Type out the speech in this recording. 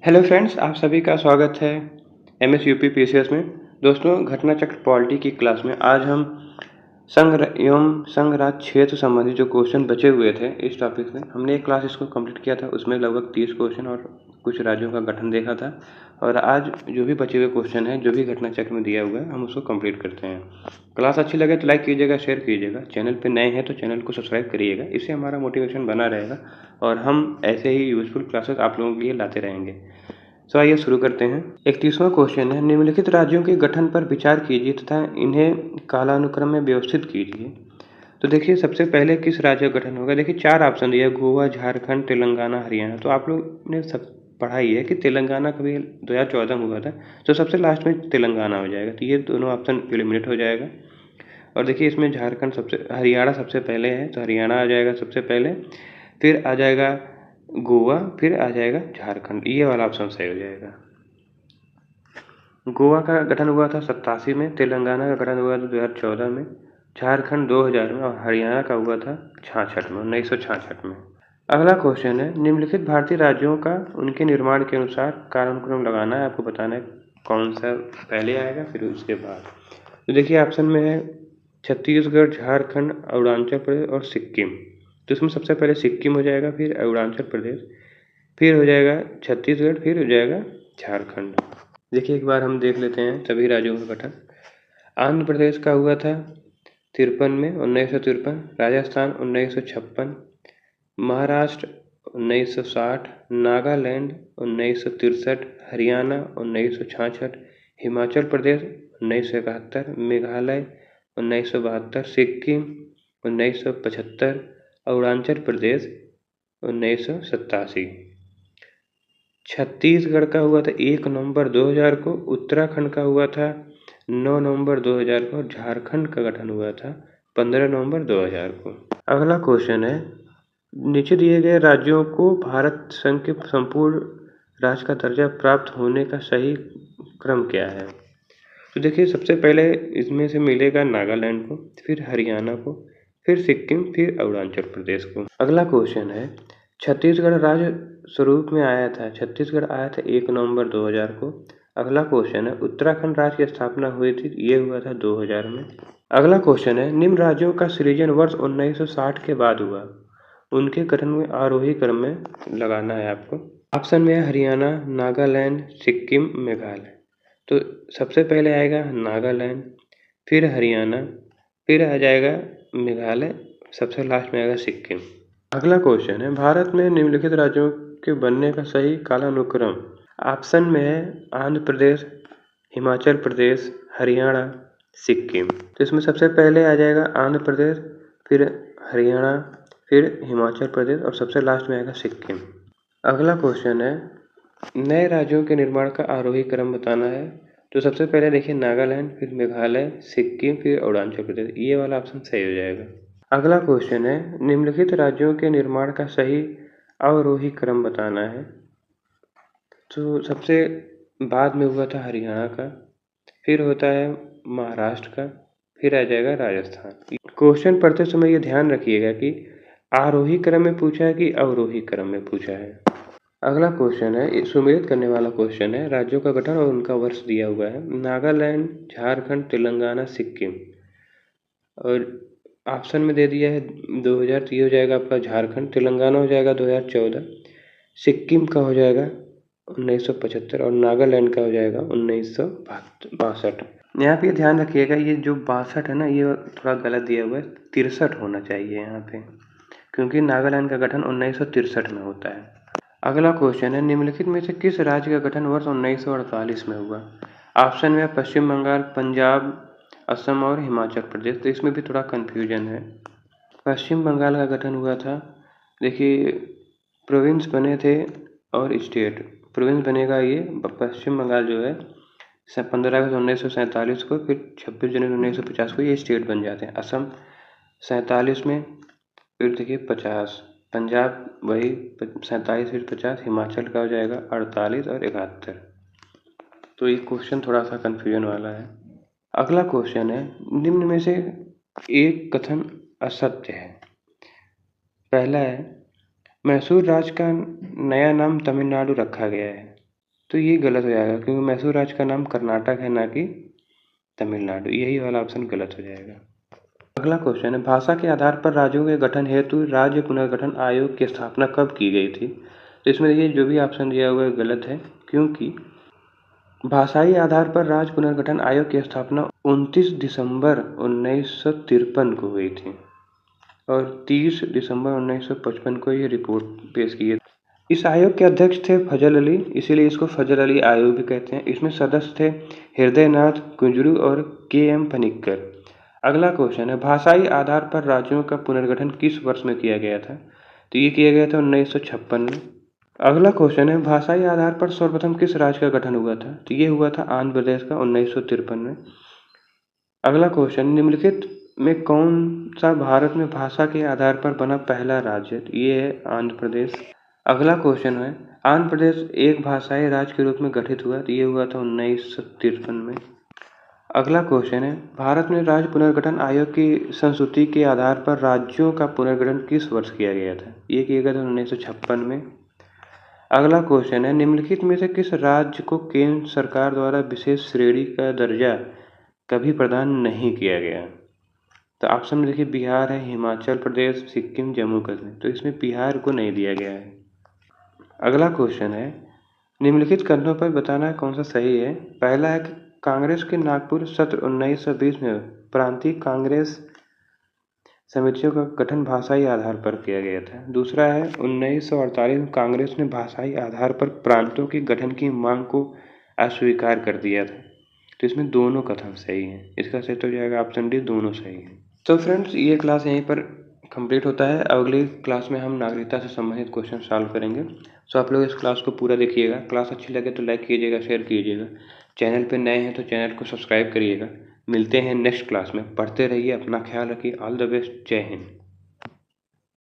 Hello friends, आप सभी का स्वागत है एमएस यूपी पीसीएस में। दोस्तों, घटना चक्र पॉलिटी की क्लास में आज हम संघ एवं संघ राज्य क्षेत्र संबंधी जो क्वेश्चन बचे हुए थे इस टॉपिक में, हमने एक क्लास इसको कंप्लीट किया था। उसमें लगभग 30 क्वेश्चन और कुछ राज्यों का गठन देखा था। और आज जो भी बचे हुए क्वेश्चन हैं, जो भी घटना चक्र में दिया हुआ है, हम उसको कंप्लीट करते हैं। क्लास अच्छी लगे तो लाइक कीजिएगा, शेयर कीजिएगा। चैनल पे नए हैं तो चैनल को सब्सक्राइब करिएगा, इससे हमारा मोटिवेशन बना रहेगा और हम ऐसे ही यूजफुल क्लासेस आप लोगों के लिए लाते रहेंगे। तो आइए शुरू करते हैं। 31वां क्वेश्चन है, निम्नलिखित राज्यों के गठन पर विचार कीजिए तथा इन्हें कालानुक्रम में व्यवस्थित कीजिए। तो देखिए, सबसे पहले किस राज्य का गठन होगा। देखिए, 4 ऑप्शन दिया है, गोवा, झारखंड, तेलंगाना, हरियाणा। तो आप लोग ने सब पढ़ा ही है कि तेलंगाना कभी 2014 में हुआ था, तो सबसे लास्ट में तेलंगाना हो जाएगा। तो ये दोनों ऑप्शन एलिमिनेट हो जाएगा। और देखिए, इसमें झारखंड हरियाणा सबसे पहले है, तो हरियाणा आ जाएगा सबसे पहले, फिर आ जाएगा गोवा, फिर आ जाएगा झारखंड। ये वाला ऑप्शन सही हो जाएगा। गोवा का गठन हुआ था 87 में, तेलंगाना का गठन हुआ था 2014 में, झारखंड 2000 में और हरियाणा का हुआ था 66 में, 1966 में। अगला क्वेश्चन है, निम्नलिखित भारतीय राज्यों का उनके निर्माण के अनुसार कालानुक्रम लगाना है। आपको बताना है कौन सा पहले आएगा फिर उसके बाद। तो देखिए, ऑप्शन में है छत्तीसगढ़, झारखंड, अरुणाचल प्रदेश और सिक्किम। तो इसमें सबसे पहले सिक्किम हो जाएगा, फिर अरुणाचल प्रदेश, फिर हो जाएगा छत्तीसगढ़, फिर हो जाएगा झारखंड। देखिए, एक बार हम देख लेते हैं सभी राज्यों का गठन। आंध्र प्रदेश का हुआ था 53 में, 1953। राजस्थान 1956, महाराष्ट्र 1960, नागालैंड 1963, हरियाणा 1966, हिमाचल प्रदेश 1971, मेघालय 1972, सिक्किम 1975, अरुणाचल प्रदेश 1987। छत्तीसगढ़ का हुआ था 1 नवंबर 2000 को, उत्तराखंड का हुआ था 9 नवंबर 2000 को और झारखंड का गठन हुआ था 15 नवंबर 2000 को। अगला क्वेश्चन है, नीचे दिए गए राज्यों को भारत संघ के संपूर्ण राज्य का दर्जा प्राप्त होने का सही क्रम क्या है। तो देखिए, सबसे पहले इसमें से मिलेगा नागालैंड को, फिर हरियाणा को, फिर सिक्किम, फिर अरुणाचल प्रदेश को। अगला क्वेश्चन है, छत्तीसगढ़ राज्य स्वरूप में आया था, छत्तीसगढ़ आया था 1 नवंबर 2000 को। अगला क्वेश्चन है, उत्तराखंड राज्य की स्थापना हुई थी, ये हुआ था 2000 में। अगला क्वेश्चन है, निम्न राज्यों का सृजन वर्ष 1960 के बाद हुआ, उनके गठन में आरोही क्रम में लगाना है आपको। ऑप्शन में है हरियाणा, नागालैंड, सिक्किम, मेघालय। तो सबसे पहले आएगा नागालैंड, फिर हरियाणा, फिर आ जाएगा मेघालय, सबसे लास्ट में आएगा सिक्किम। अगला क्वेश्चन है, भारत में निम्नलिखित राज्यों के बनने का सही कालानुक्रम। ऑप्शन में है आंध्र प्रदेश, हिमाचल प्रदेश, हरियाणा, सिक्किम। तो इसमें सबसे पहले आ जाएगा आंध्र प्रदेश, फिर हरियाणा, फिर हिमाचल प्रदेश और सबसे लास्ट में आएगा सिक्किम। अगला क्वेश्चन है, नए राज्यों के निर्माण का आरोही क्रम बताना है। तो सबसे पहले देखिए नागालैंड, फिर मेघालय, सिक्किम, फिर अरुणाचल प्रदेश। ये वाला ऑप्शन सही हो जाएगा। अगला क्वेश्चन है, निम्नलिखित राज्यों के निर्माण का सही अवरोही क्रम बताना है। तो सबसे बाद में हुआ था हरियाणा का, फिर होता है महाराष्ट्र का, फिर आ जाएगा राजस्थान। क्वेश्चन पढ़ते समय ये ध्यान रखिएगा कि आरोही क्रम में पूछा है कि अवरोही क्रम में पूछा है। अगला क्वेश्चन है, सुमेलित करने वाला क्वेश्चन है, राज्यों का गठन और उनका वर्ष दिया हुआ है। नागालैंड, झारखंड, तेलंगाना, सिक्किम। और ऑप्शन में दे दिया है 2000, तो ये हो जाएगा आपका झारखंड, तेलंगाना हो जाएगा 2014, सिक्किम का हो जाएगा 1975 और नागालैंड का हो जाएगा 1962। यहाँ पे ध्यान रखिएगा, ये जो 62 है ना, ये थोड़ा गलत दिया हुआ है, 63 होना चाहिए यहाँ पे, क्योंकि नागालैंड का गठन 1963 में होता है। अगला क्वेश्चन है, निम्नलिखित में से किस राज्य का गठन वर्ष 1948 में हुआ। ऑप्शन में पश्चिम बंगाल, पंजाब, असम और हिमाचल प्रदेश। तो इसमें भी थोड़ा कन्फ्यूजन है। पश्चिम बंगाल का गठन हुआ था, देखिए प्रोविंस बने थे और स्टेट। प्रोविंस बनेगा ये पश्चिम बंगाल जो है 15 अगस्त 1947 को, फिर 26 जनवरी 1950 को ये स्टेट बन जाते हैं। असम 47 में, फिर देखिए 50, पंजाब वही 47 फिर 50, हिमाचल का हो जाएगा 48 और 71। तो ये क्वेश्चन थोड़ा सा कन्फ्यूजन वाला है। अगला क्वेश्चन है, निम्न में से एक कथन असत्य है। पहला है, मैसूर राज्य का नया नाम तमिलनाडु रखा गया है। तो ये गलत हो जाएगा क्योंकि मैसूर राज्य का नाम कर्नाटक है, ना कि तमिलनाडु। यही वाला ऑप्शन गलत हो जाएगा। अगला क्वेश्चन है, भाषा के आधार पर राज्यों के गठन हेतु राज्य पुनर्गठन आयोग की स्थापना कब की गई थी? तो इसमें देखिए जो भी ऑप्शन दिया हुआ है गलत है, क्योंकि भाषाई आधार पर राज्य पुनर्गठन आयोग की स्थापना 29 दिसंबर 1953 को हुई थी और 30 दिसंबर 1955 को ये रिपोर्ट पेश की है। इस आयोग के अध्यक्ष थे फजल अली, इसीलिए इसको फजल अली आयोग भी कहते हैं। इसमें सदस्य थे हृदयनाथ कुंजरू और के.एम. पनिक्कर। अगला क्वेश्चन है, भाषाई आधार पर राज्यों का पुनर्गठन किस वर्ष में किया गया था? तो ये किया गया था 1956 में। अगला क्वेश्चन है, भाषाई आधार पर सर्वप्रथम किस राज्य का गठन हुआ था? तो ये हुआ था आंध्र प्रदेश का 1953 में। अगला क्वेश्चन, निम्नलिखित में कौन सा भारत में भाषा के आधार पर बना पहला राज्य? ये है आंध्र प्रदेश। अगला क्वेश्चन है, आंध्र प्रदेश एक भाषाई राज्य के रूप में गठित हुआ, तो ये हुआ था 1953 में। अगला क्वेश्चन है, भारत में राज्य पुनर्गठन आयोग की संस्तुति के आधार पर राज्यों का पुनर्गठन किस वर्ष किया गया था? ये किया गया था 1956 में। अगला क्वेश्चन है, निम्नलिखित में से किस राज्य को केंद्र सरकार द्वारा विशेष श्रेणी का दर्जा कभी प्रदान नहीं किया गया? तो ऑप्शन में देखिए बिहार है, हिमाचल प्रदेश, सिक्किम, जम्मू कश्मीर। तो इसमें बिहार को नहीं दिया गया है। अगला क्वेश्चन है, निम्नलिखित कथनों पर बताना कौन सा सही है? पहला है कि कांग्रेस के नागपुर सत्र 1920 में प्रांतीय कांग्रेस समितियों का गठन भाषाई आधार पर किया गया था। दूसरा है 1948 में कांग्रेस ने भाषाई आधार पर प्रांतों के गठन की मांग को अस्वीकार कर दिया था। तो इसमें दोनों कथन सही हैं। इसका सही तो जाएगा ऑप्शन डी, दोनों सही है। तो फ्रेंड्स ये क्लास यहीं पर कंप्लीट होता है। अगली क्लास में हम नागरिकता से संबंधित क्वेश्चन सॉल्व करेंगे। सो आप लोग इस क्लास को पूरा देखिएगा। क्लास अच्छी लगे तो लाइक कीजिएगा, शेयर कीजिएगा। चैनल पे नए हैं तो चैनल को सब्सक्राइब करिएगा। मिलते हैं नेक्स्ट क्लास में। पढ़ते रहिए, अपना ख्याल रखिए। All the best. जय हिंद।